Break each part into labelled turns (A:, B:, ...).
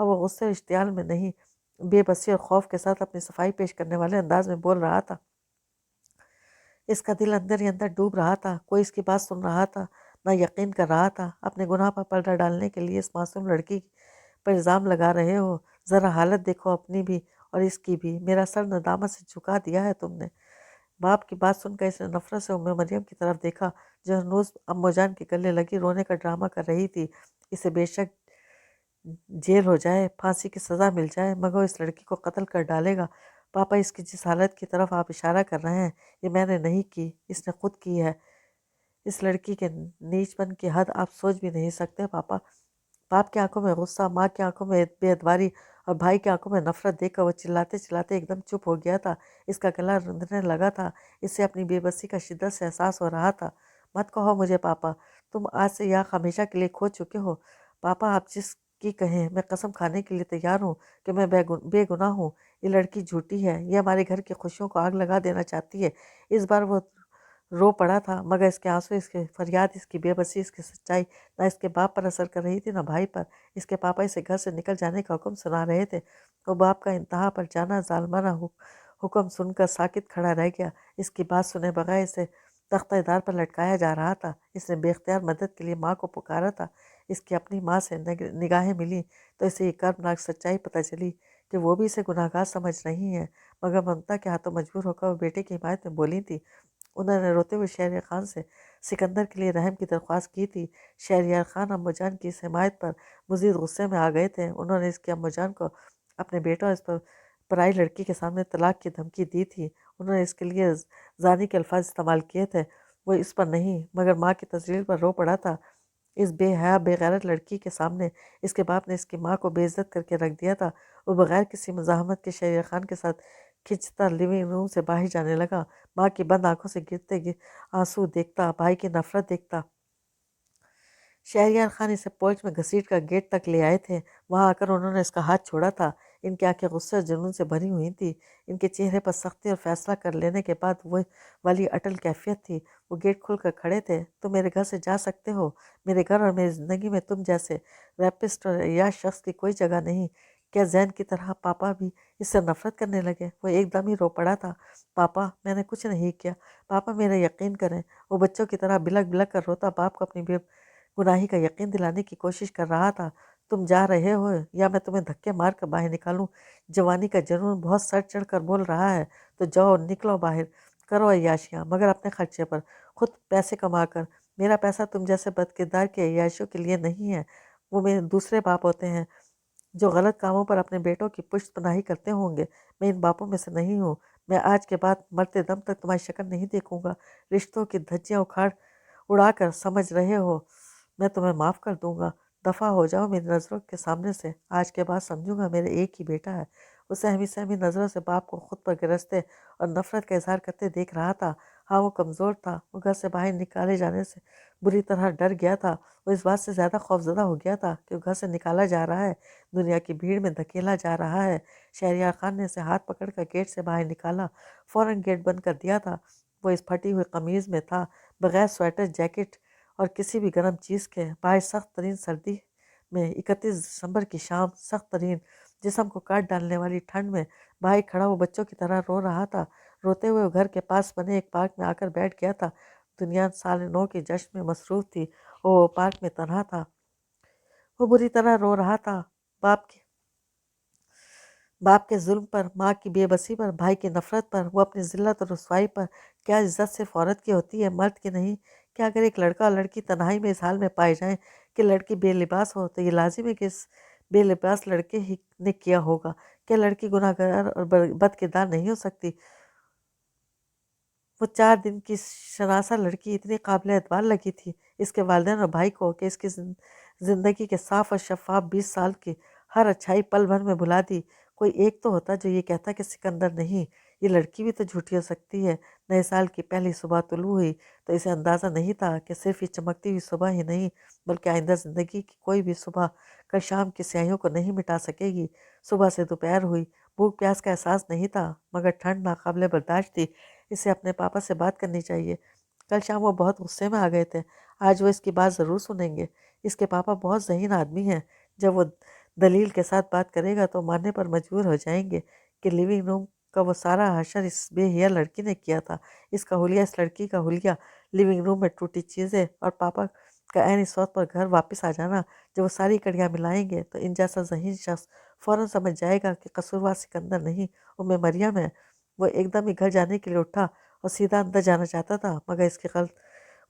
A: اب وہ غصے اور اشتعال میں نہیں، بے بسی اور خوف کے ساتھ اپنی صفائی پیش کرنے والے انداز میں بول رہا تھا۔ اس کا دل اندر ہی اندر ڈوب رہا تھا، کوئی اس کی بات سن رہا تھا، نہ یقین کر رہا تھا۔ اپنے گناہ پر پردہ ڈالنے کے لیے اس معصوم لڑکی پر الزام لگا رہے ہو، ذرا حالت دیکھو اپنی بھی اور اس کی بھی، میرا سر ندامت سے جھکا دیا ہے تم نے۔ باپ کی بات سن کر اس نے نفرت سے مریم کی طرف دیکھا، جو ہنوز امو جان کے گلے لگی رونے کا ڈرامہ کر رہی تھی۔ اسے بے شک جیل ہو جائے، پھانسی کی سزا مل جائے، مگر اس لڑکی کو قتل کر ڈالے گا۔ پاپا، اس کی جس حالت کی طرف آپ اشارہ کر رہے ہیں، یہ میں نے نہیں کی، اس نے خود کی ہے۔ اس لڑکی کے نیچ پن کی حد آپ سوچ بھی نہیں سکتے پاپا۔ باپ کی آنکھوں میں غصہ، ماں کی آنکھوں میں بے اتباری اور بھائی کی آنکھوں میں نفرت دیکھ کر وہ چلاتے چلاتے ایک دم چپ ہو گیا تھا۔ اس کا گلا رندنے لگا تھا، اسے اپنی بے بسی کا شدت سے احساس ہو رہا تھا۔ مت کہو مجھے پاپا، تم آج سے یا ہمیشہ کے لیے کھو چکے ہو۔ پاپا، آپ جس کی کہیں، میں قسم کھانے کے لیے تیار ہوں کہ میں بے گناہ ہوں۔ یہ لڑکی جھوٹی ہے، یہ ہمارے گھر کی خوشیوں کو آگ لگا دینا چاہتی ہے۔ اس بار وہ رو پڑا تھا، مگر اس کے آنسو، اس کے فریاد، اس کی بے بسی، اس کی سچائی نہ اس کے باپ پر اثر کر رہی تھی نہ بھائی پر۔ اس کے پاپا اسے گھر سے نکل جانے کا حکم سنا رہے تھے۔ وہ باپ کا انتہا پر جانا ظالمانہ حکم سن کر ساکت کھڑا رہ گیا۔ اس کی بات سنے بغیر اسے تختہ دار پر لٹکایا جا رہا تھا۔ اس نے بے اختیار مدد کے لیے ماں کو پکارا تھا۔ اس کی اپنی ماں سے نگاہیں ملی تو اسے یہ کربناک سچائی پتہ چلی کہ وہ بھی اسے گناہ گار سمجھ رہی ہیں، مگر ممتا کے ہاتھوں مجبور ہو کر وہ بیٹے کی حمایت میں بولی تھی۔ انہوں نے روتے ہوئے شہریار خان سے سکندر کے لیے رحم کی درخواست کی تھی۔ شہریار خان امو جان کی اس حمایت پر مزید غصے میں آ گئے تھے۔ انہوں نے اس کی امو جان کو اپنے بیٹا اور اس پر پرائی لڑکی کے سامنے طلاق کی دھمکی دی تھی۔ انہوں نے اس کے لیے زانی کے الفاظ استعمال کیے تھے۔ وہ اس پر نہیں مگر ماں کی تذلیل پر رو پڑا تھا۔ اس بے حیا بے غیرت لڑکی کے سامنے اس کے باپ نے اس کی ماں کو بے عزت کر کے رکھ دیا تھا۔ وہ بغیر کسی مزاحمت کے شہریار خان کے ساتھ کھنچتا لیونگ روم سے باہر جانے لگا۔ ماں کی بند آنکھوں سے گرتے آنسو دیکھتا، بھائی کی نفرت دیکھتا۔ شہریار خان اسے پورچ میں گھسیٹ کر گیٹ تک لے آئے تھے۔ وہاں آ کر انہوں نے اس کا ہاتھ چھوڑا تھا۔ ان کی آنکھیں غصے اور جنون سے بھری ہوئی تھی۔ ان کے چہرے پر سختی اور فیصلہ کر لینے کے بعد وہ والی اٹل کیفیت تھی۔ وہ گیٹ کھول کر کھڑے تھے۔ تم میرے گھر سے جا سکتے ہو۔ میرے گھر اور میری زندگی میں تم جیسے ریپسٹ اور عیاش شخص کی کوئی جگہ نہیں۔ کیا زین کی طرح پاپا بھی اس سے نفرت کرنے لگے؟ وہ ایک دم ہی رو پڑا تھا۔ پاپا، میں نے کچھ نہیں کیا۔ پاپا، میرا یقین کریں۔ وہ بچوں کی طرح بلک بلک کر روتا باپ کو اپنی بے گناہی کا یقین دلانے کی کوشش کر رہا تھا۔ تم جا رہے ہو یا میں تمہیں دھکے مار کر باہر نکالوں؟ جوانی کا جنون بہت سر چڑھ کر بول رہا ہے تو جاؤ، نکلو باہر، کرو عیاشیاں، مگر اپنے خرچے پر، خود پیسے کما کر۔ میرا پیسہ تم جیسے بدکردار کے عیاشیوں کے لیے نہیں ہے۔ وہ میرے دوسرے باپ ہوتے ہیں جو غلط کاموں پر اپنے بیٹوں کی پشت پناہی کرتے ہوں گے۔ میں ان باپوں میں سے نہیں ہوں۔ میں آج کے بعد مرتے دم تک تمہاری شکل نہیں دیکھوں گا۔ رشتوں کی دھجیاں اڑا کر سمجھ رہے ہو میں تمہیں معاف کر دوں گا؟ دفع ہو جاؤ میری نظروں کے سامنے سے۔ آج کے بعد سمجھوں گا میرے ایک ہی بیٹا ہے۔ وہ سہمی سہمی نظروں سے باپ کو خود پر گرجتے اور نفرت کا اظہار کرتے دیکھ رہا تھا۔ ہاں، وہ کمزور تھا۔ وہ گھر سے باہر نکالے جانے سے بری طرح ڈر گیا تھا۔ وہ اس بات سے زیادہ خوفزدہ ہو گیا تھا کہ وہ گھر سے نکالا جا رہا ہے، دنیا کی بھیڑ میں دھکیلا جا رہا ہے۔ شہریار خان نے اسے ہاتھ پکڑ کر گیٹ سے باہر نکالا، فوراً گیٹ بند کر دیا تھا۔ وہ اس پھٹی ہوئی قمیض میں تھا، بغیر سویٹر، جیکٹ اور کسی بھی گرم چیز کے۔ باہر سخت ترین سردی میں 31 دسمبر کی شام، سخت ترین جسم کو کاٹ ڈالنے والی ٹھنڈ میں باہر کھڑا وہ بچوں کی طرح رو رہا تھا۔ روتے ہوئے وہ گھر کے پاس بنے ایک پارک میں آ کر بیٹھ گیا تھا۔ دنیا سال نو کے جشن میں مصروف تھی اور وہ پارک میں تنہا تھا۔ وہ بری طرح رو رہا تھا، باپ کے ظلم پر، ماں کی بے بسی پر، بھائی کی نفرت پر، وہ اپنی ذلت اور رسوائی پر۔ کیا عزت صرف عورت کی ہوتی ہے، مرد کی نہیں؟ کیا اگر ایک لڑکا اور لڑکی تنہائی میں اس حال میں پائے جائیں کہ لڑکی بے لباس ہو تو یہ لازم ہے کہ اس بے لباس لڑکے ہی نے کیا ہوگا؟ کیا لڑکی گناہ گار اور بد کردار نہیں ہو سکتی؟ وہ 4 دن کی شناسہ لڑکی اتنی قابل اعتبار لگی تھی اس کے والدین اور بھائی کو کہ اس کی زندگی کے صاف اور شفاف 20 سال کی ہر اچھائی پل بھر میں بھلا دی۔ کوئی ایک تو ہوتا جو یہ کہتا کہ سکندر نہیں، یہ لڑکی بھی تو جھوٹی ہو سکتی ہے۔ نئے سال کی پہلی صبح طلوع ہوئی تو اسے اندازہ نہیں تھا کہ صرف یہ چمکتی ہوئی صبح ہی نہیں بلکہ آئندہ زندگی کی کوئی بھی صبح کل شام کی سیاہیوں کو نہیں مٹا سکے گی۔ صبح سے دوپہر ہوئی، بھوک پیاس کا احساس نہیں تھا مگر ٹھنڈ ناقابل برداشت تھی۔ اسے اپنے پاپا سے بات کرنی چاہیے۔ کل شام وہ بہت غصے میں آ گئے تھے، آج وہ اس کی بات ضرور سنیں گے۔ اس کے پاپا بہت ذہین آدمی ہیں۔ جب وہ دلیل کے ساتھ بات کرے گا تو ماننے پر مجبور ہو جائیں گے کہ لیونگ روم کا وہ سارا حشر اس بے حیا لڑکی نے کیا تھا، اس کا حلیہ اس لڑکی کا حلیہ، لیونگ روم میں ٹوٹی چیزیں اور پاپا کا عین اس وقت پر گھر واپس آ جانا۔ جب وہ ساری کڑیاں ملائیں گے تو ان جیسا ذہین شخص فوراً سمجھ جائے گا کہ قصوروار سکندر نہیں، مریم ہے۔ وہ ایک دم ہی گھر جانے کے لیے اٹھا اور سیدھا اندر جانا چاہتا تھا، مگر اس کی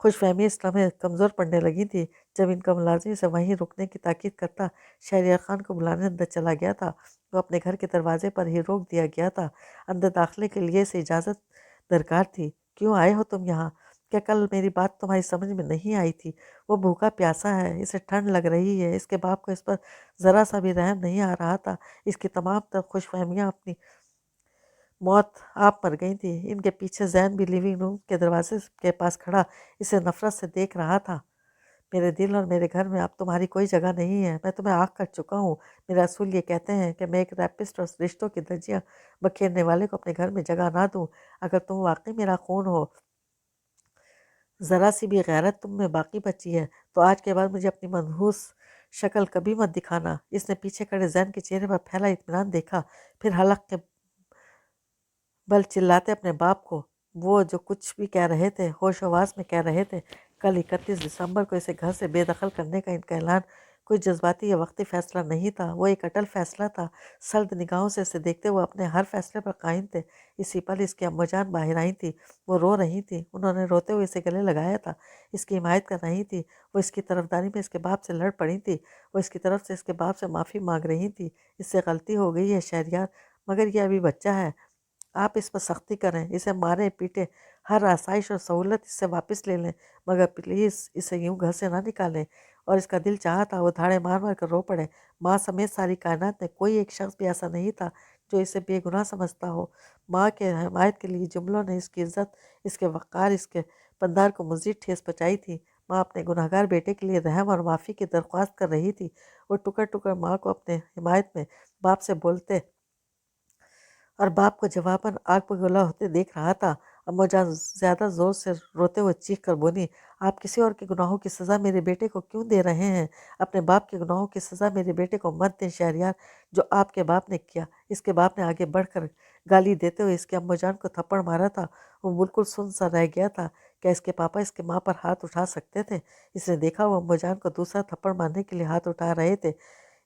A: خوش فہمی اس لمحے کمزور پڑنے لگی تھی جب ان کا ملازم سے وہیں رکنے کی تاکید کرتا شہریار خان کو بلانے اندر چلا گیا تھا۔ وہ اپنے گھر کے دروازے پر ہی روک دیا گیا تھا۔ اندر داخلے کے لیے اسے اجازت درکار تھی۔ کیوں آئے ہو تم یہاں؟ کیا کل میری بات تمہاری سمجھ میں نہیں آئی تھی؟ وہ بھوکا پیاسا ہے، اسے ٹھنڈ لگ رہی ہے۔ اس کے باپ کو اس پر ذرا سا بھی رحم نہیں آ رہا تھا۔ اس کی تمام تر خوش فہمیاں اپنی موت آپ مر گئی تھی۔ ان کے پیچھے زین بھی لیونگ روم کے دروازے کے پاس کھڑا اسے نفرت سے دیکھ رہا تھا۔ میرے دل اور میرے گھر میں اب تمہاری کوئی جگہ نہیں ہے۔ میں تمہیں آنکھ کر چکا ہوں۔ میرے اصول یہ کہتے ہیں کہ میں ایک ریپسٹ اور رشتوں کی دھجیاں بکھیرنے والے کو اپنے گھر میں جگہ نہ دوں۔ اگر تم واقعی میرا خون ہو، ذرا سی بھی غیرت تم میں باقی بچی ہے تو آج کے بعد مجھے اپنی منحوس شکل کبھی مت دکھانا۔ اس نے پیچھے کھڑے زین کے چہرے پر پھیلا اطمینان دیکھا، پھر حلق کے بل چلاتے اپنے باپ کو وہ جو کچھ بھی کہہ رہے تھے ہوش و حواس میں کہہ رہے تھے۔ کل 31 دسمبر کو اسے گھر سے بے دخل کرنے کا ان کا اعلان کوئی جذباتی یا وقتی فیصلہ نہیں تھا، وہ ایک اٹل فیصلہ تھا۔ سرد نگاہوں سے اسے دیکھتے وہ اپنے ہر فیصلے پر قائم تھے۔ اسی پل اس کی اماں جان باہر آئی تھی، وہ رو رہی تھی، انہوں نے روتے ہوئے اسے گلے لگایا تھا، اس کی حمایت کر رہی تھی، وہ اس کی طرفداری میں اس کے باپ سے لڑ پڑی تھی، وہ اس کی طرف سے اس کے باپ سے معافی مانگ رہی تھی۔ اس سے غلطی ہو گئی ہے شہریار، مگر یہ ابھی بچہ ہے، آپ اس پر سختی کریں، اسے ماریں پیٹیں، ہر آسائش اور سہولت اس سے واپس لے لیں، مگر پلیز اسے یوں گھر سے نہ نکالیں۔ اور اس کا دل چاہا تھا وہ دھاڑے مار مار کر رو پڑے۔ ماں سمیت ساری کائنات میں کوئی ایک شخص بھی ایسا نہیں تھا جو اسے بے گناہ سمجھتا ہو۔ ماں کے حمایت کے لیے جملوں نے اس کی عزت، اس کے وقار، اس کے پندار کو مزید ٹھیس پہنچائی تھی۔ ماں اپنے گناہگار بیٹے کے لیے رحم اور معافی کی درخواست کر رہی تھی۔ وہ ٹکر ٹکر ماں کو اپنے حمایت میں باپ سے بولتے اور باپ کو جواباً آگ بگولا ہوتے دیکھ رہا تھا۔ اماں جان زیادہ زور سے روتے ہوئے چیخ کر بولی، آپ کسی اور کے گناہوں کی سزا میرے بیٹے کو کیوں دے رہے ہیں؟ اپنے باپ کے گناہوں کی سزا میرے بیٹے کو مت دیں شہریار، جو آپ کے باپ نے کیا۔ اس کے باپ نے آگے بڑھ کر گالی دیتے ہوئے اس کی اماں جان کو تھپڑ مارا تھا۔ وہ بالکل سن سا رہ گیا تھا۔ کیا اس کے پاپا اس کے ماں پر ہاتھ اٹھا سکتے تھے؟ اس نے دیکھا وہ اماں جان کو دوسرا تھپڑ مارنے کے لیے ہاتھ اٹھا رہے تھے۔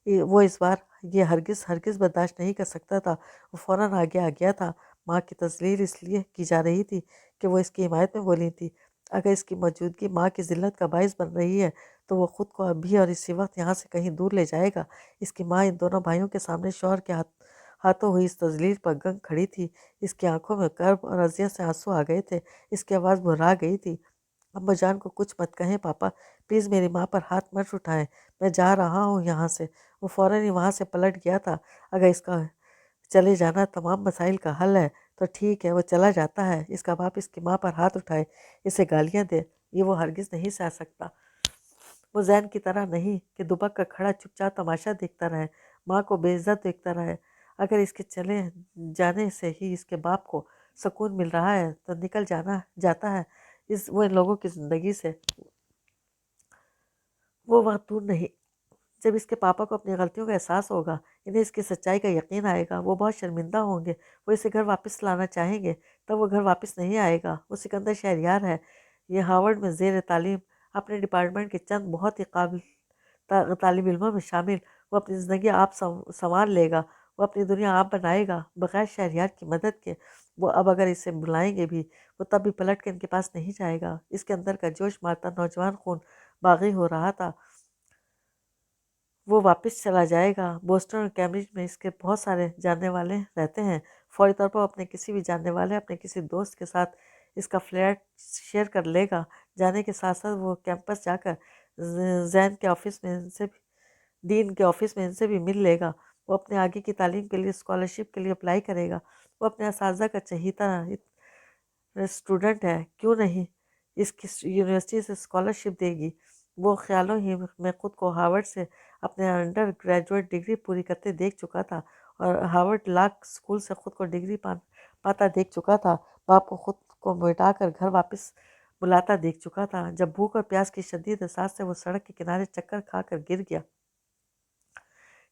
A: وہ اس بار یہ ہرگز ہرگز برداشت نہیں کر سکتا تھا۔ وہ فوراً آگے آ گیا تھا۔ ماں کی تذلیل اس لیے کی جا رہی تھی کہ وہ اس کی حمایت میں بولی تھی۔ اگر اس کی موجودگی ماں کی ذلت کا باعث بن رہی ہے تو وہ خود کو ابھی اور اسی وقت یہاں سے کہیں دور لے جائے گا۔ اس کی ماں ان دونوں بھائیوں کے سامنے شوہر کے ہاتھوں ہوئی اس تذلیل پر گنگ کھڑی تھی۔ اس کی آنکھوں میں کرب اور اذیت سے آنسو آ گئے تھے، اس کی آواز بھرا گئی تھی۔ اماں جان کو کچھ مت کہیں پاپا، پلیز میری ماں پر ہاتھ مت اٹھائیں، میں جا رہا ہوں یہاں سے۔ وہ فوراً ہی وہاں سے پلٹ گیا تھا۔ اگر اس کا چلے جانا تمام مسائل کا حل ہے تو ٹھیک ہے، وہ چلا جاتا ہے۔ اس کا باپ اس کی ماں پر ہاتھ اٹھائے، اسے گالیاں دے، یہ وہ ہرگز نہیں سہ سکتا۔ وہ زین کی طرح نہیں کہ دبک کر کھڑا چپ چاپ تماشا دیکھتا رہے، ماں کو بے عزت دیکھتا رہے۔ اگر اس کے چلے جانے سے ہی اس کے باپ کو سکون مل رہا ہے تو نکل جاتا ہے وہ ان لوگوں کی زندگی سے۔ وہ وقت دور نہیں جب اس کے پاپا کو اپنی غلطیوں کا احساس ہوگا، انہیں اس کی سچائی کا یقین آئے گا، وہ بہت شرمندہ ہوں گے، وہ اسے گھر واپس لانا چاہیں گے، تب وہ گھر واپس نہیں آئے گا۔ وہ سکندر شہریار ہے، یہ ہارورڈ میں زیر تعلیم، اپنے ڈپارٹمنٹ کے چند بہت ہی قابل طالب علموں میں شامل، وہ اپنی زندگی آپ سنوار لے گا، وہ اپنی دنیا آپ بنائے گا بغیر شہریار کی مدد کے۔ وہ اب اگر اسے بلائیں گے بھی وہ تب بھی پلٹ کے ان کے پاس نہیں جائے گا۔ اس کے اندر کا جوش مارتا نوجوان خون باغی ہو رہا تھا۔ وہ واپس چلا جائے گا۔ بوسٹن اور کیمبرج میں اس کے بہت سارے جاننے والے رہتے ہیں۔ فوری طور پر اپنے کسی بھی جاننے والے اپنے کسی دوست کے ساتھ اس کا فلیٹ شیئر کر لے گا۔ جانے کے ساتھ ساتھ وہ کیمپس جا کر زین کے آفس میں ان سے بھی ڈین کے آفس میں ان سے بھی مل لے گا۔ وہ اپنے آگے کی تعلیم کے لیے اسکالرشپ کے لیے اپلائی کرے گا۔ وہ اپنے اساتذہ کا چہیتا اسٹوڈنٹ ہے، کیوں نہیں اس کی یونیورسٹی سے اسکالرشپ دے گی۔ وہ خیالوں ہی میں خود کو ہارورڈ سے اپنے انڈر گریجویٹ ڈگری پوری کرتے دیکھ چکا تھا اور ہارورڈ لا اسکول سے خود کو ڈگری پاتا دیکھ چکا تھا۔ باپ کو خود کو مٹا کر گھر واپس بلاتا دیکھ چکا تھا۔ جب بھوک اور پیاس کی شدید احساس سے وہ سڑک کے کنارے چکر کھا کر گر گیا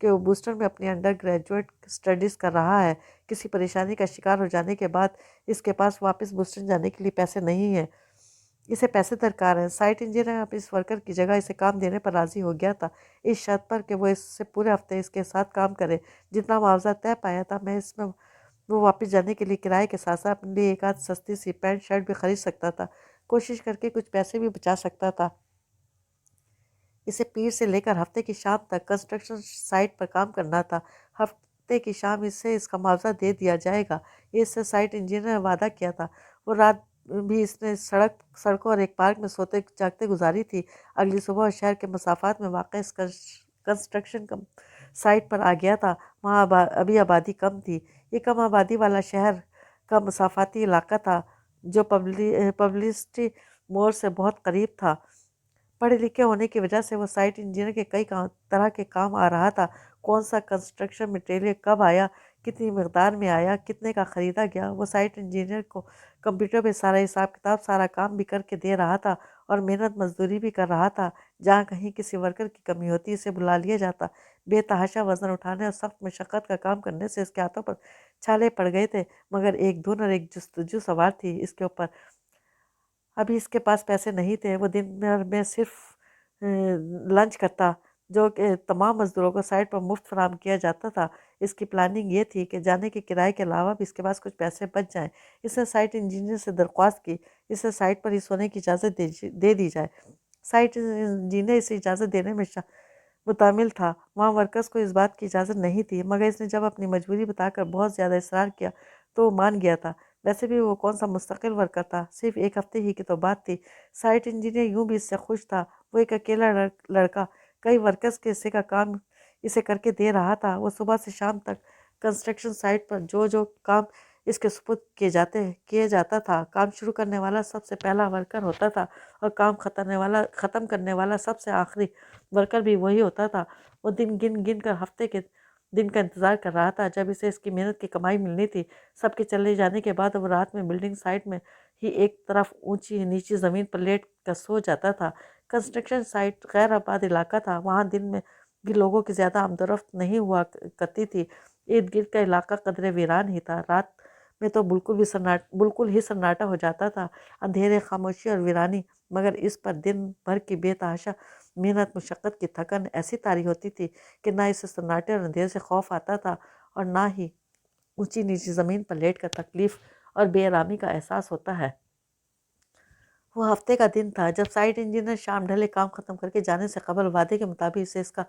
A: کہ وہ بوسٹن میں اپنی انڈر گریجویٹ اسٹڈیز کر رہا ہے۔ کسی پریشانی کا شکار ہو جانے کے بعد اس کے پاس واپس بوسٹن جانے کے لیے پیسے نہیں ہیں، اسے پیسے درکار ہیں۔ سائٹ انجینئر اب اس ورکر کی جگہ اسے کام دینے پر راضی ہو گیا تھا، اس شرط پر کہ وہ اس سے پورے ہفتے اس کے ساتھ کام کرے۔ جتنا معاوضہ طے پایا تھا میں اس میں وہ واپس جانے کے لیے کرائے کے ساتھ ساتھ اپنے لیے ایک آدھ سستی سی پینٹ شرٹ بھی خرید سکتا تھا، کوشش کر کے کچھ پیسے بھی بچا سکتا تھا۔ اسے پیر سے لے کر ہفتے کی شام تک کنسٹرکشن سائٹ پر کام کرنا تھا۔ ہفتے کی شام اسے اس کا معاوضہ دے دیا جائے گا، یہ اس سے سائٹ انجینئر نے وعدہ کیا تھا۔ وہ رات بھی اس نے سڑکوں اور ایک پارک میں سوتے جاگتے گزاری تھی۔ اگلی صبح شہر کے مسافات میں واقع اس کنسٹرکشن سائٹ پر آ گیا تھا۔ وہاں ابھی آبادی کم تھی، یہ کم آبادی والا شہر کا مسافاتی علاقہ تھا جو پبلسٹی مور سے بہت قریب تھا۔ پڑھے لکھے ہونے کی وجہ سے وہ سائٹ انجینئر کے کئی طرح کے کام آ رہا تھا۔ کون سا کنسٹرکشن مٹیریل کب آیا، کتنی مقدار میں آیا، کتنے کا خریدا گیا، وہ سائٹ انجینئر کو کمپیوٹر پہ سارا حساب کتاب، سارا کام بھی کر کے دے رہا تھا اور محنت مزدوری بھی کر رہا تھا۔ جہاں کہیں کسی ورکر کی کمی ہوتی اسے بلا لیا جاتا۔ بے تحاشا وزن اٹھانے اور سخت مشقت کا کام کرنے سے اس کے ہاتھوں پر چھالے پڑ گئے تھے، مگر ایک دھن اور ایک جستجو سوار تھی اس کے اوپر۔ ابھی اس کے پاس پیسے نہیں تھے، وہ دن بھر میں صرف لنچ کرتا جو کہ تمام مزدوروں کو سائٹ پر مفت فراہم کیا جاتا تھا۔ اس کی پلاننگ یہ تھی کہ جانے کے کرائے کے علاوہ بھی اس کے پاس کچھ پیسے بچ جائیں۔ اس نے سائٹ انجینئر سے درخواست کی اسے سائٹ پر ہی سونے کی اجازت دے دی جائے۔ سائٹ انجینئر اسے اجازت دینے میں متعامل تھا، وہاں ورکرز کو اس بات کی اجازت نہیں تھی، مگر اس نے جب اپنی مجبوری بتا کر بہت زیادہ اصرار کیا تو وہ مان گیا تھا۔ ویسے بھی وہ کون سا مستقل ورکر تھا، صرف ایک ہفتے ہی کی تو بات تھی۔ سائٹ انجینئر یوں بھی اس سے خوش تھا، وہ ایک اکیلا لڑکا کئی ورکرز کے حصے کا کام اسے کر کے دے رہا تھا۔ وہ صبح سے شام تک کنسٹرکشن سائٹ پر جو کام اس کے سپرد کیے جاتا تھا، کام شروع کرنے والا سب سے پہلا ورکر ہوتا تھا اور کام ختم کرنے والا سب سے آخری ورکر بھی وہی ہوتا تھا۔ وہ دن گن کر ہفتے کے دن کا انتظار کر رہا تھا جب اسے اس کی محنت کی کمائی ملنی تھی۔ سب کے چلے جانے کے بعد وہ رات میں بلڈنگ سائٹ میں ہی ایک طرف اونچی نیچی زمین پر لیٹ کر سو جاتا تھا۔ کنسٹرکشن سائٹ غیر آباد علاقہ تھا، وہاں دن میں بھی لوگوں کی زیادہ آمد و رفت نہیں ہوا کرتی تھی۔ ارد گرد کا علاقہ قدرے ویران ہی تھا، رات میں تو بالکل ہی سناٹا ہو جاتا تھا، اندھیرے، خاموشی اور ویرانی، مگر اس پر دن بھر کی بے تحاشا محنت مشقت کی تھکن ایسی طاری ہوتی تھی کہ نہ اسے سناٹے اور اندھیرے سے خوف آتا تھا اور نہ ہی اونچی نیچی زمین پر لیٹ کر تکلیف اور بے آرامی کا احساس ہوتا ہے۔ وہ ہفتے کا دن تھا جب سائٹ انجینئر شام ڈھلے کام ختم کر کے جانے سے قبل وعدے کے مطابق اسے اس کا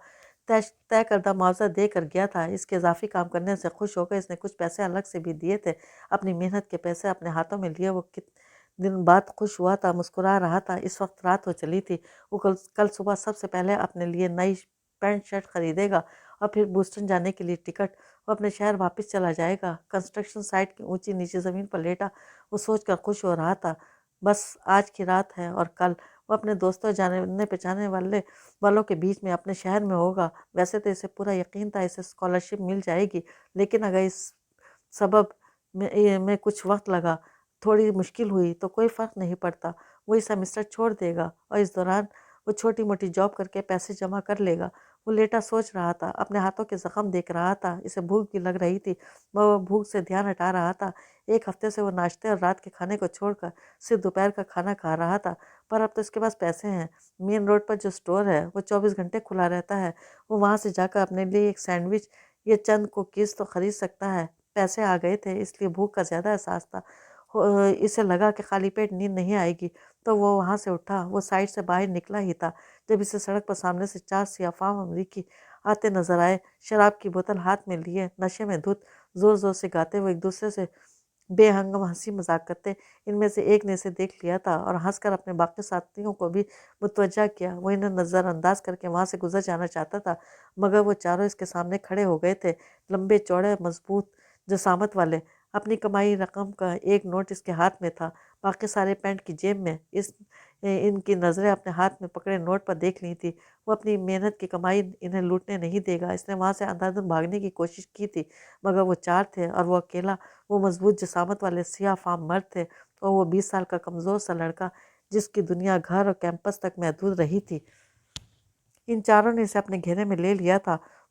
A: طے کردہ معاوضہ دے کر گیا تھا۔ اس کے اضافی کام کرنے سے خوش ہو کر اس نے کچھ پیسے الگ سے بھی دیے تھے، اپنی محنت کے پیسے اپنے ہاتھوں میں لیے وہ دن بعد خوش ہوا تھا، مسکرا رہا تھا۔ اس وقت رات ہو چلی تھی، وہ کل صبح سب سے پہلے اپنے لیے نئی پینٹ شرٹ خریدے گا اور پھر بوسٹن جانے کے لیے ٹکٹ۔ وہ اپنے شہر واپس چلا جائے گا۔ کنسٹرکشن سائٹ کی اونچی نیچی زمین پر لیٹا وہ سوچ کر خوش ہو رہا تھا، بس آج کی رات ہے اور کل وہ اپنے دوستوں جاننے پہچانے والوں کے بیچ میں اپنے شہر میں ہوگا۔ ویسے تو اسے پورا یقین تھا اسے اسکالرشپ مل جائے گی، لیکن اگر اس سبب میں کچھ وقت لگا، تھوڑی مشکل ہوئی تو کوئی فرق نہیں پڑتا، وہ اس سیمسٹر چھوڑ دے گا اور اس دوران وہ چھوٹی موٹی جاب کر کے پیسے جمع کر لے گا۔ وہ لیٹا سوچ رہا تھا، اپنے ہاتھوں کے زخم دیکھ رہا تھا، اسے بھوک بھی لگ رہی تھی، وہ بھوک سے دھیان ہٹا رہا تھا۔ ایک ہفتے سے وہ ناشتے اور رات کے کھانے کو چھوڑ کر صرف دوپہر کا کھانا کھا رہا تھا، پر اب تو اس کے پاس پیسے ہیں۔ مین روڈ پر جو سٹور ہے وہ 24 گھنٹے کھلا رہتا ہے، وہ وہاں سے جا کر اپنے لیے ایک سینڈوچ یا چند کوکیز تو خرید سکتا ہے۔ پیسے آ گئے تھے اس لیے بھوک کا زیادہ احساس تھا۔ اسے لگا کہ خالی پیٹ نیند نہیں آئے گی تو وہ وہاں سے اٹھا۔ وہ سائٹ سے باہر نکلا ہی تھا جب اسے سڑک پر سامنے سے 4 سیاہ فام امریکی آتے نظر آئے، شراب کی بوتل ہاتھ میں لیے، نشے میں دھت، زور زور سے گاتے ہوئے ایک دوسرے سے بے ہنگم ہنسی مذاق کرتے۔ ان میں سے ایک نے اسے دیکھ لیا تھا اور ہنس کر اپنے باقی ساتھیوں کو بھی متوجہ کیا۔ وہ انہیں نظر انداز کر کے وہاں سے گزر جانا چاہتا تھا، مگر وہ چاروں اس کے سامنے کھڑے ہو گئے تھے، لمبے چوڑے مضبوط جسامت والے۔ اپنی کمائی رقم کا ایک نوٹ اس کے ہاتھ میں تھا، باقی سارے پینٹ کی جیب میں۔ ان کی نظریں اپنے ہاتھ میں پکڑے نوٹ پر دیکھ لی تھی۔ وہ اپنی محنت کی کمائی انہیں لوٹنے نہیں دے گا۔ اس نے وہاں سے اندھا دھند بھاگنے کی کوشش کی تھی، مگر وہ 4 تھے اور وہ اکیلا۔ وہ مضبوط جسامت والے سیاہ فام مرد تھے اور وہ 20 سال کا کمزور سا لڑکا جس کی دنیا گھر اور کیمپس تک محدود رہی تھی۔ ان چاروں نے اسے اپنے گھیرے میں لے لیا تھا۔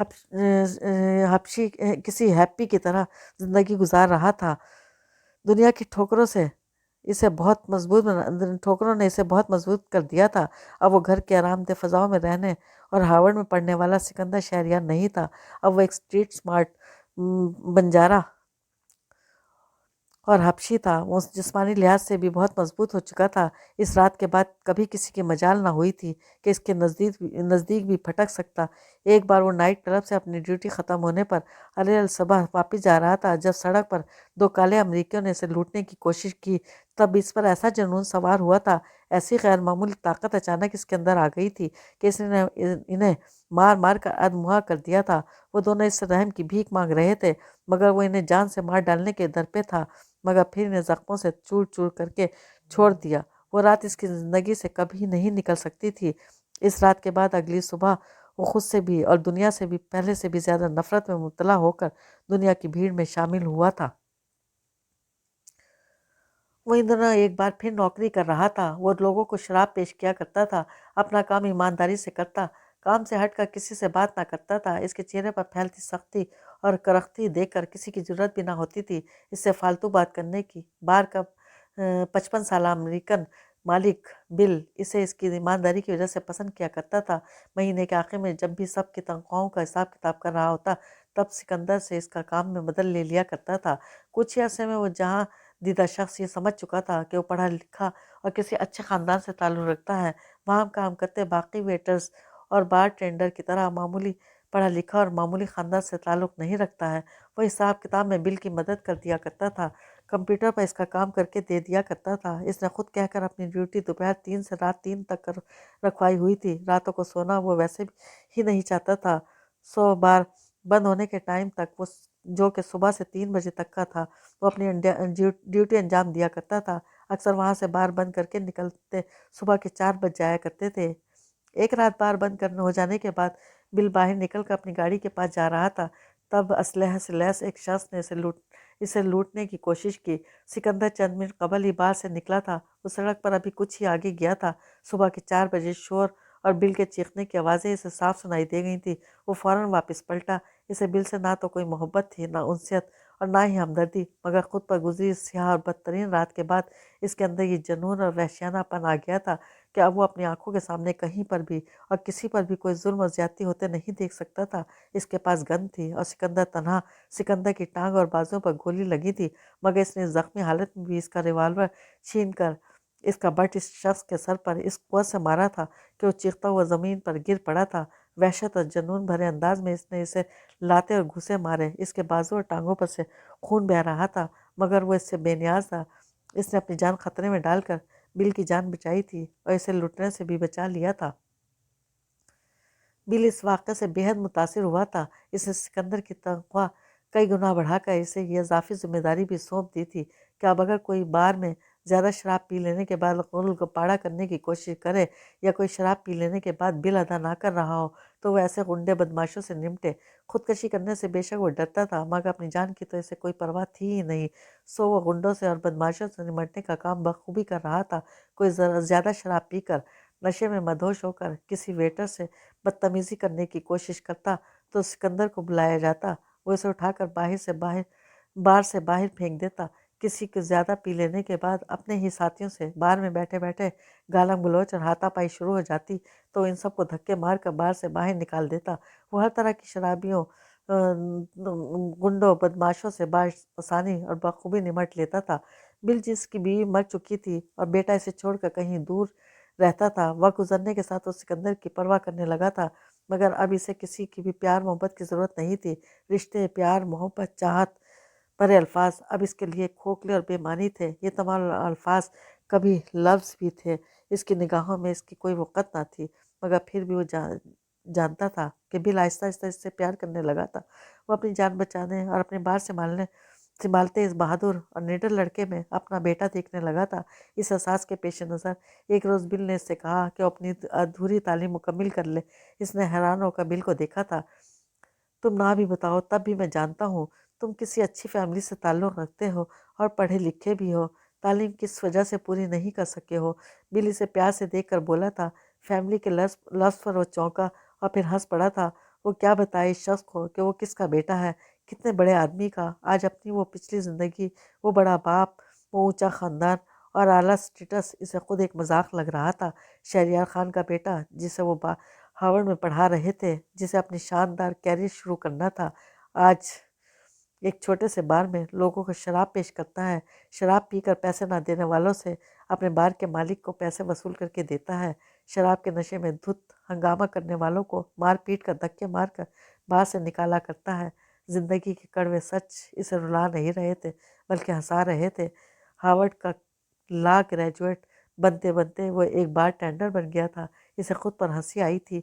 A: حبشی کسی ہیپی کی طرح زندگی گزار رہا تھا۔ دنیا کی ٹھوکروں نے اسے بہت مضبوط کر دیا تھا۔ اب وہ گھر کے آرام دہ فضاؤں میں رہنے اور ہارورڈ میں پڑھنے والا سکندر شہریار نہیں تھا۔ اب وہ ایک اسٹریٹ سمارٹ بنجارا اور حبشی تھا۔ وہ جسمانی لحاظ سے بھی بہت مضبوط ہو چکا تھا۔ اس رات کے بعد کبھی کسی کی مجال نہ ہوئی تھی کہ اس کے نزدیک بھی پھٹک سکتا۔ ایک بار وہ نائٹ کلب سے اپنی ڈیوٹی ختم ہونے پر علیہ الصبح واپس جا رہا تھا، جب سڑک پر دو کالے امریکیوں نے اسے لوٹنے کی کوشش کی۔ تب اس پر ایسا جنون سوار ہوا تھا، ایسی غیر معمولی طاقت اچانک اس کے اندر آ گئی تھی کہ اس نے انہیں مار مار کر ادمغا کر دیا تھا۔ وہ دونوں اس سے رحم کی بھیک مانگ رہے تھے، مگر وہ انہیں جان سے مار ڈالنے کے در پہ تھا، مگر پھر انہیں زخموں سے چور چور کر کے چھوڑ دیا۔ وہ رات اس کی زندگی سے کبھی نہیں نکل سکتی تھی۔ اس رات کے بعد اگلی صبح وہ خود سے بھی اور دنیا سے بھی پہلے سے بھی زیادہ نفرت میں مبتلا ہو کر دنیا کی بھیڑ میں شامل ہوا تھا۔ وہ ان دنوں ایک بار پھر نوکری کر رہا تھا۔ وہ لوگوں کو شراب پیش کیا کرتا تھا، اپنا کام ایمانداری سے کرتا، کام سے ہٹ کر کسی سے بات نہ کرتا تھا۔ اس کے چہرے پر پھیلتی سختی اور کرختی دیکھ کر کسی کی ضرورت بھی نہ ہوتی تھی اس سے فالتو بات کرنے کی۔ بار کا 55 سالہ امریکن مالک بل اسے اس کی ایمانداری کی وجہ سے پسند کیا کرتا تھا۔ مہینے کے آخر میں جب بھی سب کی تنخواہوں کا حساب کتاب کر رہا ہوتا، تب سکندر سے اس کا کام میں بدل لے لیا کرتا تھا۔ کچھ ہی عرصے میں وہ جہاں دیدہ شخص یہ سمجھ چکا تھا کہ وہ پڑھا لکھا اور کسی اچھے خاندان سے تعلق رکھتا ہے، وہاں کام کرتے باقی ویٹرز اور بار ٹینڈر کی طرح معمولی پڑھا لکھا اور معمولی خاندان سے تعلق نہیں رکھتا ہے۔ وہ حساب کتاب میں بل کی مدد کر دیا کرتا تھا، کمپیوٹر پر اس کا کام کر کے دے دیا کرتا تھا۔ اس نے خود کہہ کر اپنی ڈیوٹی دوپہر 3 سے رات 3 تک رکھوائی ہوئی تھی۔ راتوں کو سونا وہ ویسے ہی نہیں چاہتا تھا۔ بار بند ہونے کے ٹائم تک، وہ جو کہ صبح سے 3 بجے تک کا تھا، وہ اپنی ڈیوٹی انجام دیا کرتا تھا۔ اکثر وہاں سے بار بند کر کے نکلتے صبح کے 4 بج جایا کرتے تھے۔ ایک رات بار بند کرنے ہو جانے کے بعد بل باہر نکل کر اپنی گاڑی کے پاس جا رہا تھا، تب اسلحے سے لیس ایک شخص نے اسے لوٹنے کی کوشش کی۔ سکندر چند منٹ قبل ہی بار سے نکلا تھا۔ وہ سڑک پر ابھی کچھ ہی آگے گیا تھا۔ صبح کے 4 بجے شور اور بل کے چیخنے کی آوازیں اسے صاف سنائی دے گئی تھی۔ وہ فوراً واپس پلٹا۔ اسے بل سے نہ تو کوئی محبت تھی، نہ انسیت اور نہ ہی ہمدردی، مگر خود پر گزری اس سیاہ اور بدترین رات کے بعد اس کے اندر یہ جنون اور وحشیانہ پن آ گیا تھا کہ اب وہ اپنی آنکھوں کے سامنے کہیں پر بھی اور کسی پر بھی کوئی ظلم اور زیادتی ہوتے نہیں دیکھ سکتا تھا۔ اس کے پاس گن تھی اور سکندر تنہا۔ سکندر کی ٹانگ اور بازوں پر گولی لگی تھی، مگر اس نے زخمی حالت میں بھی اس کا ریوالور چھین کر اس کا بٹ اس شخص کے سر پر اس قوت سے مارا تھا کہ وہ چیختا ہوا زمین پر گر پڑا تھا۔ وحشت اور جنون بھرے انداز میں اس نے اسے لاتے اور گھوسے مارے۔ اس کے بازو اور ٹانگوں پر سے خون بہہ رہا تھا، مگر وہ اس سے بے نیاز تھا۔ اس نے اپنی جان خطرے میں ڈال کر بل کی جان بچائی تھی اور اسے لٹنے سے بھی بچا لیا تھا۔ بل اس واقعے سے بے حد متاثر ہوا تھا۔ اس نے سکندر کی تنخواہ کئی گنا بڑھا کر اسے یہ اضافی ذمہ داری بھی سونپ دی تھی کہ اب اگر کوئی بار میں زیادہ شراب پی لینے کے بعد غول گپاڑا کرنے کی کوشش کرے یا کوئی شراب پی لینے کے بعد بل ادا نہ کر رہا ہو تو وہ ایسے غنڈے بدماشوں سے نمٹے۔ خودکشی کرنے سے بے شک وہ ڈرتا تھا، مگر اپنی جان کی تو اسے کوئی پرواہ تھی ہی نہیں۔ وہ غنڈوں سے اور بدماشوں سے نمٹنے کا کام بخوبی کر رہا تھا۔ کوئی زیادہ شراب پی کر نشے میں مدہوش ہو کر کسی ویٹر سے بدتمیزی کرنے کی کوشش کرتا تو سکندر کو بلایا جاتا، وہ اسے اٹھا کر بار سے باہر پھینک دیتا۔ کسی کو زیادہ پی لینے کے بعد اپنے ہی ساتھیوں سے بار میں بیٹھے بیٹھے گالم گلوچ اور ہاتھا پائی شروع ہو جاتی تو ان سب کو دھکے مار کر بار سے باہر نکال دیتا۔ وہ ہر طرح کی شرابیوں، گنڈوں، بدماشوں سے بآسانی اور بخوبی نمٹ لیتا تھا۔ بل جس کی بیوی مر چکی تھی اور بیٹا اسے چھوڑ کر کہیں دور رہتا تھا، وقت گزرنے کے ساتھ وہ سکندر کی پرواہ کرنے لگا تھا، مگر اب اسے کسی کی بھی پیار محبت کی ضرورت نہیں تھی۔ رشتے، پیار، محبت، چاہت بھرے الفاظ اب اس کے لیے کھوکھلے اور بے معنی تھے۔ یہ تمام الفاظ کبھی لفظ بھی تھے۔ اس کی نگاہوں میں اس کی کوئی وقت نہ تھی، مگر پھر بھی وہ جانتا تھا کہ بل آہستہ آہستہ اس سے پیار کرنے لگا تھا۔ وہ اپنی جان بچانے اور اپنے بار سنبھالتے اس بہادر اور نڈر لڑکے میں اپنا بیٹا دیکھنے لگا تھا۔ اس احساس کے پیش نظر ایک روز بل نے اس سے کہا کہ وہ اپنی ادھوری تعلیم مکمل کر لے۔ اس نے حیران ہو کر بل کو دیکھا تھا۔ تم نہ بھی بتاؤ تب بھی میں جانتا ہوں تم کسی اچھی فیملی سے تعلق رکھتے ہو اور پڑھے لکھے بھی ہو، تعلیم کس وجہ سے پوری نہیں کر سکے ہو؟ بل اسے پیار سے دیکھ کر بولا تھا۔ فیملی کے لفظ پر وہ چونکا اور پھر ہنس پڑا تھا۔ وہ کیا بتائے اس شخص کو کہ وہ کس کا بیٹا ہے، کتنے بڑے آدمی کا۔ آج اپنی وہ پچھلی زندگی، وہ بڑا باپ، وہ اونچا خاندان اور اعلیٰ سٹیٹس اسے خود ایک مذاق لگ رہا تھا۔ شہریار خان کا بیٹا جسے وہ ہارورڈ میں پڑھا رہے تھے، جسے اپنی شاندار کیریئر شروع کرنا تھا، آج ایک چھوٹے سے بار میں لوگوں کو شراب پیش کرتا ہے، شراب پی کر پیسے نہ دینے والوں سے اپنے بار کے مالک کو پیسے وصول کر کے دیتا ہے، شراب کے نشے میں دھت ہنگامہ کرنے والوں کو مار پیٹ کر دھکے مار کر بار سے نکالا کرتا ہے۔ زندگی کے کڑوے سچ اسے رلا نہیں رہے تھے بلکہ ہنسا رہے تھے۔ ہارورڈ کا لا گریجویٹ بنتے بنتے وہ ایک بار ٹینڈر بن گیا تھا۔ اسے خود پر ہنسی آئی تھی۔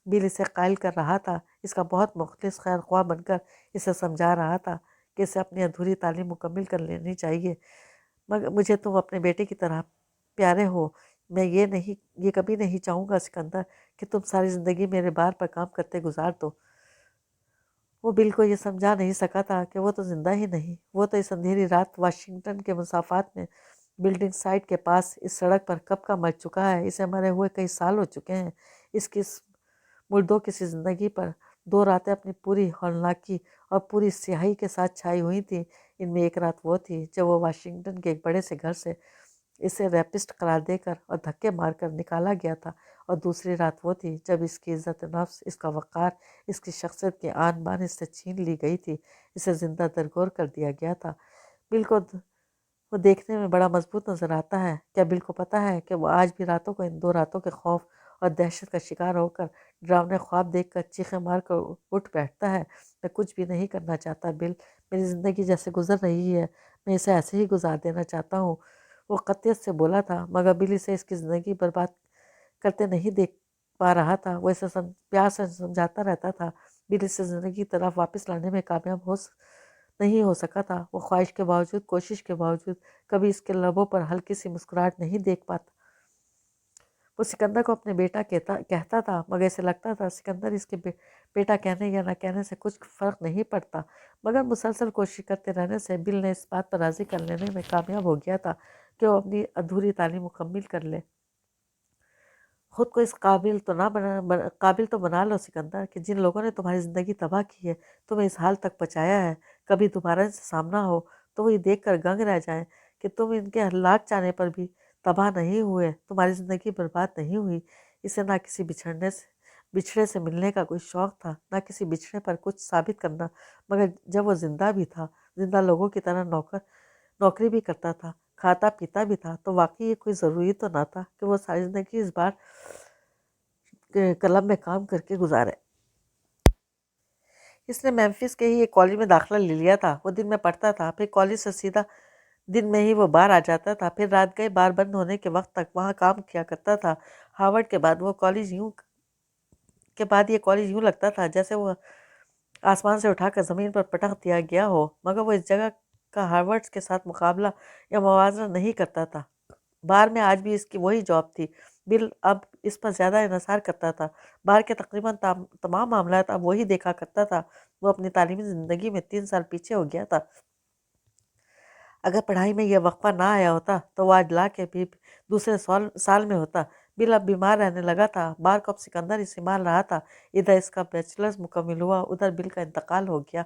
A: بل اسے قائل کر رہا تھا، اس کا بہت مخلص خیر خواہ بن کر اسے سمجھا رہا تھا کہ اسے اپنی ادھوری تعلیم مکمل کر لینی چاہیے۔ مگر مجھے تم اپنے بیٹے کی طرح پیارے ہو، میں یہ کبھی نہیں چاہوں گا سکندر کہ تم ساری زندگی میرے بار پر کام کرتے گزار دو۔ وہ بل کو یہ سمجھا نہیں سکا تھا کہ وہ تو زندہ ہی نہیں، وہ تو اس اندھیری رات واشنگٹن کے مسافات میں بلڈنگ سائٹ کے پاس اس سڑک پر کب کا مر چکا ہے۔ اسے مرے ہوئے کئی سال ہو چکے ہیں۔ اس کی مردوں کسی زندگی پر 2 راتیں اپنی پوری ہولناکی اور پوری سیاہی کے ساتھ چھائی ہوئی تھیں۔ ان میں ایک رات وہ تھی جب وہ واشنگٹن کے ایک بڑے سے گھر سے اسے ریپسٹ قرار دے کر اور دھکے مار کر نکالا گیا تھا، اور دوسری رات وہ تھی جب اس کی عزت نفس، اس کا وقار، اس کی شخصیت کی آن بان اس سے چھین لی گئی تھی، اسے زندہ درگور کر دیا گیا تھا۔ بل کو وہ دیکھنے میں بڑا مضبوط نظر آتا ہے۔ کیا بل کو پتہ ہے کہ وہ آج بھی راتوں کو ان 2 راتوں کے خوف اور دہشت کا شکار ہو کر ڈراونے خواب دیکھ کر چیخیں مار کر اٹھ بیٹھتا ہے؟ میں کچھ بھی نہیں کرنا چاہتا بل، میری زندگی جیسے گزر رہی ہے میں اسے ایسے ہی گزار دینا چاہتا ہوں۔ وہ قطعیت سے بولا تھا، مگر بل اسے اس کی زندگی برباد کرتے نہیں دیکھ پا رہا تھا۔ وہ اسے پیار سے سمجھاتا رہتا تھا۔ بل اسے زندگی کی طرف واپس لانے میں کامیاب نہیں ہو سکا تھا۔ وہ خواہش کے باوجود، کوشش کے باوجود کبھی اس کے لبوں پر ہلکی سی مسکراہٹ نہیں دیکھ پاتا۔ وہ سکندر کو اپنے بیٹا کہتا تھا، مگر اسے لگتا تھا سکندر اس کے بیٹا کہنے یا نہ کہنے سے کچھ فرق نہیں پڑتا۔ مگر مسلسل کوشش کرتے رہنے سے بل نے اس بات پر راضی کر لینے میں کامیاب ہو گیا تھا کہ وہ اپنی ادھوری تعلیم مکمل کر لے۔ خود کو اس قابل تو بنا لو سکندر کہ جن لوگوں نے تمہاری زندگی تباہ کی ہے، تمہیں اس حال تک پہنچایا ہے، کبھی تمہارا ان سے سامنا ہو تو وہ یہ دیکھ کر گنگ رہ جائیں کہ تم ان کے ہلاک جانے پر بھی تباہ نہیں ہوئے، تمہاری زندگی برباد نہیں ہوئی۔ اسے نہ کسی بچھڑے سے ملنے کا کوئی شوق تھا، نہ کسی بچھڑے پر کچھ ثابت کرنا، مگر جب وہ زندہ بھی تھا، زندہ لوگوں کی طرح نوکری بھی کرتا تھا، کھاتا پیتا بھی تھا، تو واقعی یہ کوئی ضروری تو نہ تھا کہ وہ ساری زندگی اس بار کلب میں کام کر کے گزارے۔ اس نے میمفس کے ہی ایک کالج میں داخلہ لے لیا تھا۔ وہ دن میں پڑھتا تھا، پھر کالج سے سیدھا دن میں ہی وہ باہر آ جاتا تھا، پھر رات گئے بار بند ہونے کے وقت تک وہاں کام کیا کرتا تھا۔ ہارورڈ کے بعد یہ کالج یوں لگتا تھا جیسے وہ آسمان سے اٹھا کر زمین پر پٹک دیا گیا ہو، مگر وہ اس جگہ کا ہارورڈ کے ساتھ مقابلہ یا موازنہ نہیں کرتا تھا۔ بار میں آج بھی اس کی وہی جاب تھی۔ بل اب اس پر زیادہ انحصار کرتا تھا۔ بار کے تقریباً تمام معاملات اب وہی دیکھا کرتا تھا۔ وہ اپنی تعلیمی زندگی میں 3 سال پیچھے ہو گیا تھا۔ اگر پڑھائی میں یہ وقفہ نہ آیا ہوتا تو وہ آج لا کے بھی دوسرے سال میں ہوتا۔ بل اب بیمار رہنے لگا تھا۔ بار کو اب سکندر ہی سنبھال رہا تھا۔ ادھر اس کا بیچلرز مکمل ہوا، ادھر بل کا انتقال ہو گیا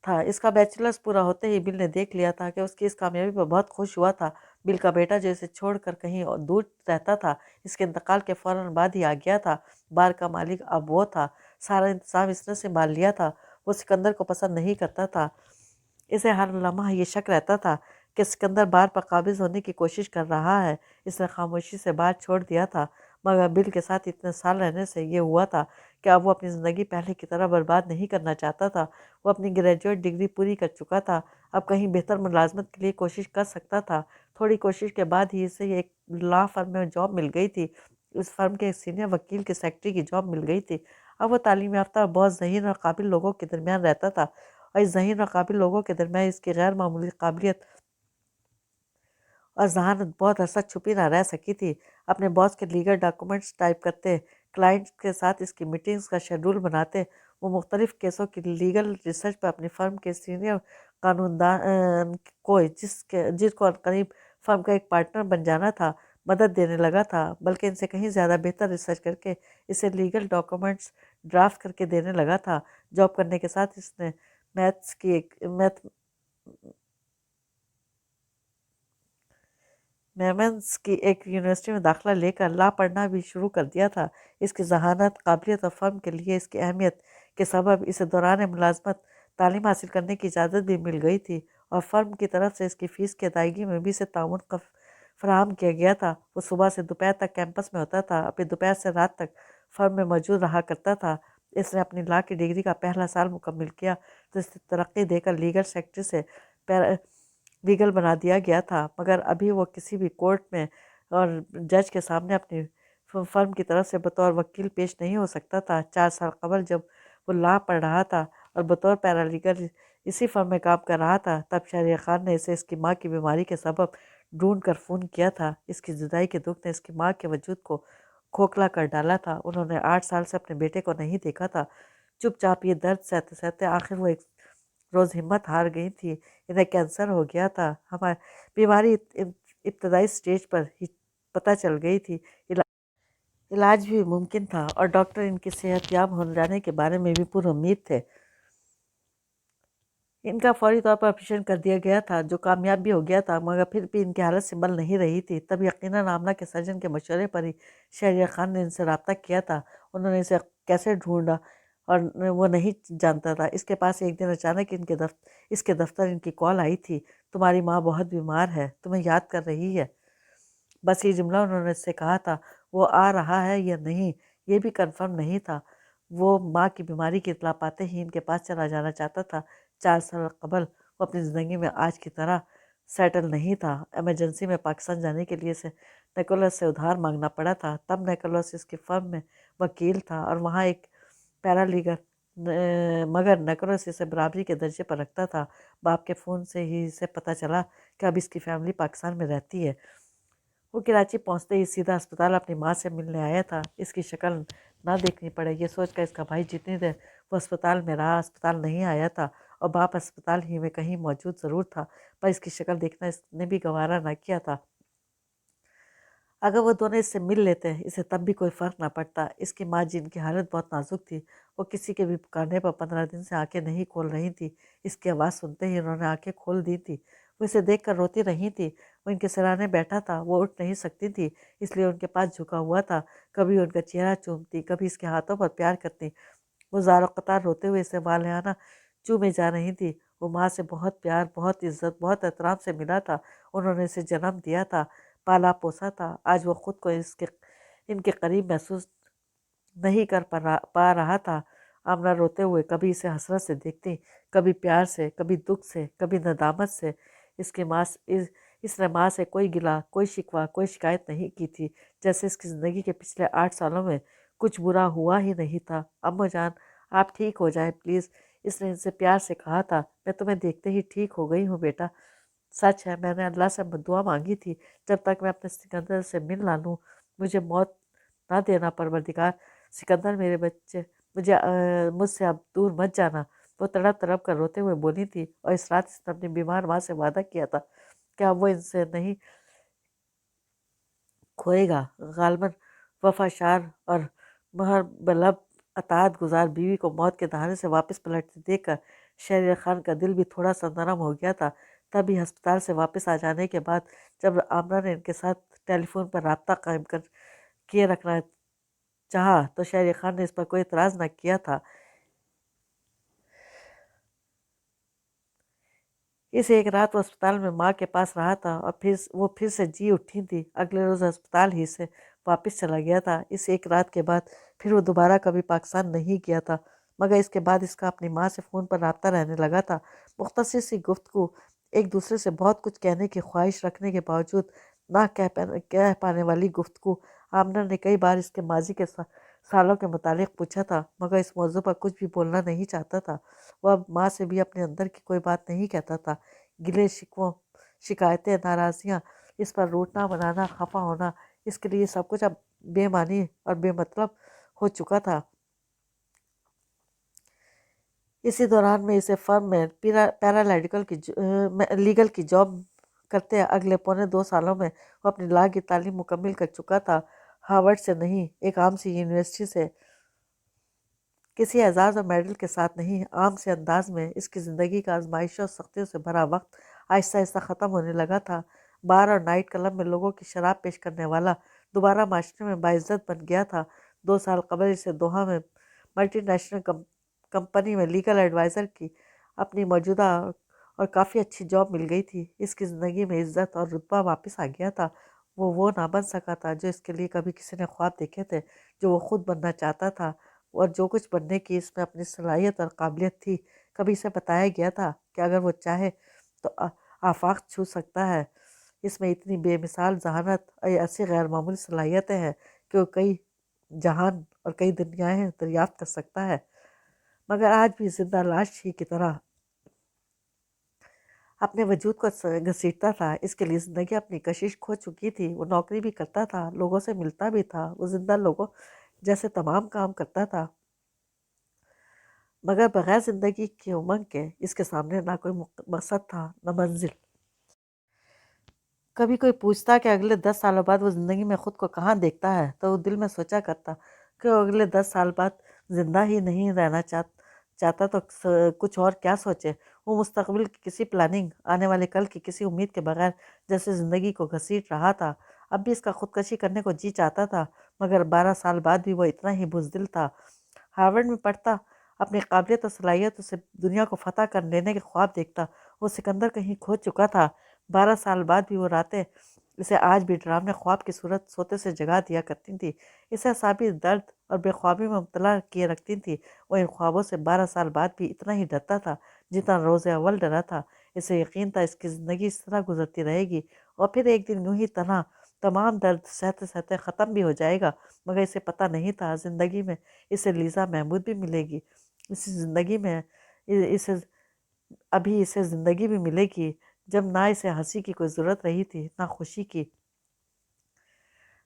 A: تھا۔ اس کا بیچلرز پورا ہوتے ہی بل نے دیکھ لیا تھا کہ اس کی اس کامیابی پر بہت خوش ہوا تھا۔ بل کا بیٹا جو اسے چھوڑ کر کہیں دور رہتا تھا، اس کے انتقال کے فوراً بعد ہی آ گیا تھا۔ بار کا مالک اب وہ تھا، سارا انتظام اس نے سنبھال لیا تھا۔ وہ سکندر کو پسند نہیں کرتا تھا۔ اسے ہر لمحہ یہ شک رہتا تھا کہ سکندر بار پر قابض ہونے کی کوشش کر رہا ہے۔ اس نے خاموشی سے بار چھوڑ دیا تھا، مگر بل کے ساتھ اتنے سال رہنے سے یہ ہوا تھا کہ اب وہ اپنی زندگی پہلے کی طرح برباد نہیں کرنا چاہتا تھا۔ وہ اپنی گریجویٹ ڈگری پوری کر چکا تھا، اب کہیں بہتر ملازمت کے لیے کوشش کر سکتا تھا۔ تھوڑی کوشش کے بعد ہی اسے ایک لا فرم میں جاب مل گئی تھی۔ اس فرم کے ایک سینئر وکیل کی سیکرٹری کی جاب مل گئی تھی۔ اب وہ تعلیم یافتہ اور بہت ذہین اور قابل لوگوں کے درمیان رہتا تھا، اور اس ذہین اور قابل لوگوں کے درمیان اس کی غیر معمولی قابلیت اور ذہانت بہت عرصہ چھپی نہ رہ سکی تھی۔ اپنے باس کے لیگل ڈاکومنٹس ٹائپ کرتے، کلائنٹ کے ساتھ اس کی میٹنگز کا شیڈول بناتے، وہ مختلف کیسوں کی لیگل ریسرچ پر اپنی فرم کے سینئر قانوندان کو جس کو عنقریب فرم کا ایک پارٹنر بن جانا تھا، مدد دینے لگا تھا، بلکہ ان سے کہیں زیادہ بہتر ریسرچ کر کے اسے لیگل ڈاکومنٹس ڈرافٹ کر کے دینے لگا تھا۔ جاب کرنے کے ساتھ اس نے میمنس کی ایک یونیورسٹی میں داخلہ لے کر لا پڑھنا بھی شروع کر دیا تھا۔ اس کی ذہانت، قابلیت اور فرم کے لیے اس کی اہمیت کے سبب اسے دوران ملازمت تعلیم حاصل کرنے کی اجازت بھی مل گئی تھی، اور فرم کی طرف سے اس کی فیس کی ادائیگی میں بھی اسے تعاون فراہم کیا گیا تھا۔ وہ صبح سے دوپہر تک کیمپس میں ہوتا تھا، اپنی دوپہر سے رات تک فرم میں موجود رہا کرتا تھا۔ اس نے اپنی لا کی ڈگری کا پہلا سال مکمل کیا تو اسے ترقی دے کر لیگل سیکرٹری سے لیگل بنا دیا گیا تھا، مگر ابھی وہ کسی بھی کورٹ میں اور جج کے سامنے اپنی فرم کی طرف سے بطور وکیل پیش نہیں ہو سکتا تھا۔ 4 سال قبل جب وہ لا پڑھ رہا تھا اور بطور پیرالیگل اسی فرم میں کام کر رہا تھا، تب شہریار خان نے اسے اس کی ماں کی بیماری کے سبب ڈھونڈ کر فون کیا تھا۔ اس کی جدائی کے دکھ نے اس کی ماں کے وجود کو کھوکھلا کر ڈالا تھا۔ انہوں نے 8 سال سے اپنے بیٹے کو نہیں دیکھا تھا۔ چپ چاپ یہ درد سہتے سہتے آخر وہ ایک روز ہمت ہار گئی تھی۔ انہیں کینسر ہو گیا تھا۔ بیماری ابتدائی سٹیج پر ہی پتہ چل گئی تھی، علاج بھی ممکن تھا، اور ڈاکٹر ان کی صحت یاب ہو جانے کے بارے میں بھی پر امید تھے۔ ان کا فوری طور پر آپریشن کر دیا گیا تھا، جو کامیاب بھی ہو گیا تھا، مگر پھر بھی ان کی حالت سنبھل نہیں رہی تھی۔ تب یقیناً آمنہ کے سرجن کے مشورے پر ہی شہریار خان نے ان سے رابطہ کیا تھا۔ انہوں نے اسے کیسے ڈھونڈا اور وہ نہیں جانتا تھا۔ اس کے پاس ایک دن اچانک اس کے دفتر ان کی کال آئی تھی، تمہاری ماں بہت بیمار ہے، تمہیں یاد کر رہی ہے۔ بس یہ جملہ انہوں نے اس سے کہا تھا۔ وہ آ رہا ہے یا نہیں یہ بھی کنفرم نہیں تھا۔ وہ ماں کی بیماری کی اطلاع پاتے ہی ان کے پاس چلا جانا چاہتا تھا۔ 4 سال قبل وہ اپنی زندگی میں آج کی طرح سیٹل نہیں تھا۔ ایمرجنسی میں پاکستان جانے کے لیے اسے نیکولس سے ادھار مانگنا پڑا تھا۔ تب نیکولس اس کی فرم میں وکیل تھا اور وہاں ایک پیرالیگل، مگر نیکولس اسے برابری کے درجے پر رکھتا تھا۔ باپ کے فون سے ہی اسے پتہ چلا کہ اب اس کی فیملی پاکستان میں رہتی ہے۔ وہ کراچی پہنچتے ہی سیدھا اسپتال اپنی ماں سے ملنے آیا تھا۔ اس کی شکل نہ دیکھنی پڑے یہ سوچ کر اس کا بھائی جتنی دیر وہ اسپتال میں رہا اسپتال نہیں آیا تھا، اور باپ اسپتال ہی میں کہیں موجود ضرور تھا، پر اس کی شکل دیکھنا اس نے بھی گوارا نہ کیا تھا۔ اگر وہ دونوں اس سے مل لیتے اسے تب بھی کوئی فرق نہ پڑتا۔ اس کی ماں جن کی حالت بہت نازک تھی، وہ کسی کے بھی پکارنے پر 15 دن سے آنکھیں نہیں کھول رہی تھی۔ اس کی آواز سنتے ہی انہوں نے آنکھیں کھول دی تھی۔ وہ اسے دیکھ کر روتی رہی تھی۔ وہ ان کے سرانے بیٹھا تھا، وہ اٹھ نہیں سکتی تھی، اس لیے ان کے پاس جھکا ہوا تھا۔ کبھی ان کا چہرہ چومتی، کبھی اس کے ہاتھوں پر پیار کرتی۔ وہ زار و قطار روتے ہوئے اسے والہانہ چومے جا رہی تھی۔ وہ ماں سے بہت پیار، بہت عزت، بہت احترام سے ملا تھا۔ انہوں نے اسے جنم دیا تھا، پالا پوسا تھا۔ آج وہ خود کو ان کے قریب محسوس نہیں کر پا رہا تھا۔ آمنہ روتے ہوئے کبھی اسے حسرت سے دیکھتی، کبھی پیار سے، کبھی دکھ سے، کبھی ندامت سے۔ اس نے ماں سے کوئی گلہ، کوئی شکوہ، کوئی شکایت نہیں کی تھی، جیسے اس کی زندگی کے پچھلے 8 سالوں میں کچھ برا ہوا ہی نہیں تھا۔ اماں جان آپ ٹھیک ہو جائیں پلیز، اس نے ان سے پیار سے کہا تھا۔ میں تمہیں دیکھتے ہی ٹھیک ہو گئی ہوں بیٹا۔ سچ ہے میں نے اللہ سے دعا مانگی تھی، جب تک میں اپنے سکندر سے مل نہ لوں مجھے موت نہ دینا پروردگار۔ سکندر میرے بچے، مجھ سے اب دور مت جانا۔ وہ تڑپ تڑپ کر روتے ہوئے بولی تھی، اور اس رات اس نے اپنی بیمار ماں سے وعدہ کیا تھا کہ اب وہ ان سے نہیں کھوئے گا۔ غالباً وفا شار اور مہر بلب اطاعت گزار بیوی کو موت کے دہانے سے واپس پلٹتے دیکھ کر شہریار خان کا دل بھی تھوڑا سا نرم ہو گیا تھا۔ تبھی ہسپتال سے واپس آ جانے کے بعد جب آمنہ نے ان کے ساتھ ٹیلی فون پر رابطہ قائم کیے رکھنا چاہا تو شہریار خان نے اس پر کوئی اعتراض نہ کیا تھا۔ اس ایک رات وہ اسپتال میں ماں کے پاس رہا تھا، اور وہ پھر سے جی اٹھی تھی۔ اگلے روز اسپتال ہی سے واپس چلا گیا تھا۔ اس ایک رات کے بعد پھر وہ دوبارہ کبھی پاکستان نہیں گیا تھا، مگر اس کے بعد اس کا اپنی ماں سے فون پر رابطہ رہنے لگا تھا۔ مختصر سی گفتگو، ایک دوسرے سے بہت کچھ کہنے کی خواہش رکھنے کے باوجود نہ کہہ پانے والی گفتگو۔ آمنہ نے کئی بار اس کے ماضی کے سالوں کے متعلق پوچھا تھا، مگر اس موضوع پر کچھ بھی بولنا نہیں چاہتا تھا۔ وہ اب ماں سے بھی اپنے اندر کی کوئی بات نہیں کہتا تھا۔ گلے شکووں، شکایتیں، ناراضیاں، اس پر روٹنا بنانا، خفا ہونا، اس کے لیے سب کچھ اب بے معنی اور بے مطلب ہو چکا تھا۔ اسی دوران میں اسے فرم میں لیگل کی جاب کرتے اگلے پونے 2 سالوں میں وہ اپنی لاء کی تعلیم مکمل کر چکا تھا۔ ہارورڈ سے نہیں، ایک عام سی یونیورسٹی سے، کسی اعزاز اور میڈل کے ساتھ نہیں، عام سے انداز میں۔ اس کی زندگی کا آزمائشوں اور سختیوں سے بھرا وقت آہستہ آہستہ ختم ہونے لگا تھا۔ بار اور نائٹ کلب میں لوگوں کی شراب پیش کرنے والا دوبارہ معاشرے میں باعزت بن گیا تھا۔ 2 سال قبل اسے دوحہ میں ملٹی نیشنل کمپنی میں لیگل ایڈوائزر کی اپنی موجودہ اور کافی اچھی جاب مل گئی تھی۔ اس کی زندگی میں عزت اور رتبہ واپس آ گیا تھا۔ وہ نہ بن سکا تھا جو اس کے لیے کبھی کسی نے خواب دیکھے تھے، جو وہ خود بننا چاہتا تھا، اور جو کچھ بننے کی اس میں اپنی صلاحیت اور قابلیت تھی۔ کبھی اسے بتایا گیا تھا کہ اگر وہ چاہے تو آفاق چھو سکتا ہے۔ اس میں اتنی بے مثال ذہانت اور ایسی غیر معمولی صلاحیتیں ہیں کہ وہ کئی جہان اور کئی دنیایں دریافت کر سکتا ہے، مگر آج بھی زندہ لاش ہی کی طرح اپنے وجود کو گھسیٹتا تھا۔ اس کے لیے زندگی اپنی کشش کھو چکی تھی۔ وہ نوکری بھی کرتا تھا، لوگوں سے ملتا بھی تھا، وہ زندہ لوگوں جیسے تمام کام کرتا تھا، مگر بغیر زندگی کی امنگ کے اس کے سامنے نہ کوئی مقصد تھا، نہ منزل۔ کبھی کوئی پوچھتا کہ اگلے 10 سالوں بعد وہ زندگی میں خود کو کہاں دیکھتا ہے، تو وہ دل میں سوچا کرتا کہ وہ اگلے 10 سال بعد زندہ ہی نہیں رہنا چاہتا تو کچھ اور کیا سوچے۔ وہ مستقبل کی کسی پلاننگ، آنے والے کل کی کسی امید کے بغیر جیسے زندگی کو گھسیٹ رہا تھا۔ اب بھی اس کا خودکشی کرنے کو جی چاہتا تھا، مگر 12 سال بعد بھی وہ اتنا ہی بزدل تھا۔ ہارورڈ میں پڑھتا، اپنی قابلیت اور صلاحیتوں سے دنیا کو فتح کر لینے کے خواب دیکھتا۔ وہ سکندر کہیں کھو چکا تھا۔ 12 سال بعد بھی وہ راتیں اسے آج بھی ڈراؤنے خواب کی صورت سوتے سے جگا دیا کرتی تھیں، اسے اعصابی درد اور بے خوابی میں مبتلا کیے رکھتی تھیں۔ وہ ان خوابوں سے 12 سال بعد بھی اتنا ہی ڈرتا تھا جتنا روز اول ڈرا تھا۔ اسے یقین تھا اس کی زندگی اس طرح گزرتی رہے گی اور پھر ایک دن یوں ہی تنہا تمام درد سہتے سہتے ختم بھی ہو جائے گا، مگر اسے پتہ نہیں تھا زندگی میں اسے لیزا محمود بھی ملے گی، اسی زندگی میں اسے زندگی بھی ملے گی جب نہ اسے ہنسی کی کوئی ضرورت رہی تھی، نہ خوشی کی،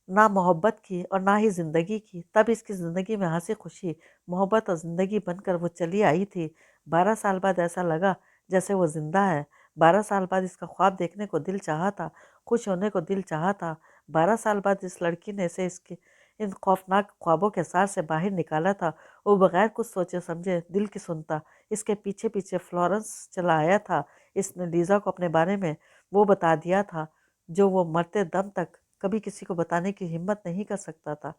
A: نہ محبت کی، اور نہ ہی زندگی کی۔ تب اس کی زندگی میں ہنسی، خوشی، محبت اور زندگی بن کر وہ چلی آئی تھی۔ 12 سال بعد ایسا لگا جیسے وہ زندہ ہے۔ 12 سال بعد اس کا خواب دیکھنے کو دل چاہا تھا، خوش ہونے کو دل چاہا تھا۔ 12 سال بعد اس لڑکی نے اسے ان خوفناک خوابوں کے سار سے باہر نکالا تھا۔ وہ بغیر کچھ سوچے سمجھے دل کی سنتا اس کے پیچھے پیچھے فلورنس چلا آیا تھا۔ اس نے لیزا کو اپنے بارے میں وہ بتا دیا تھا جو وہ مرتے دم تک کبھی کسی کو بتانے کی ہمت نہیں کر سکتا تھا۔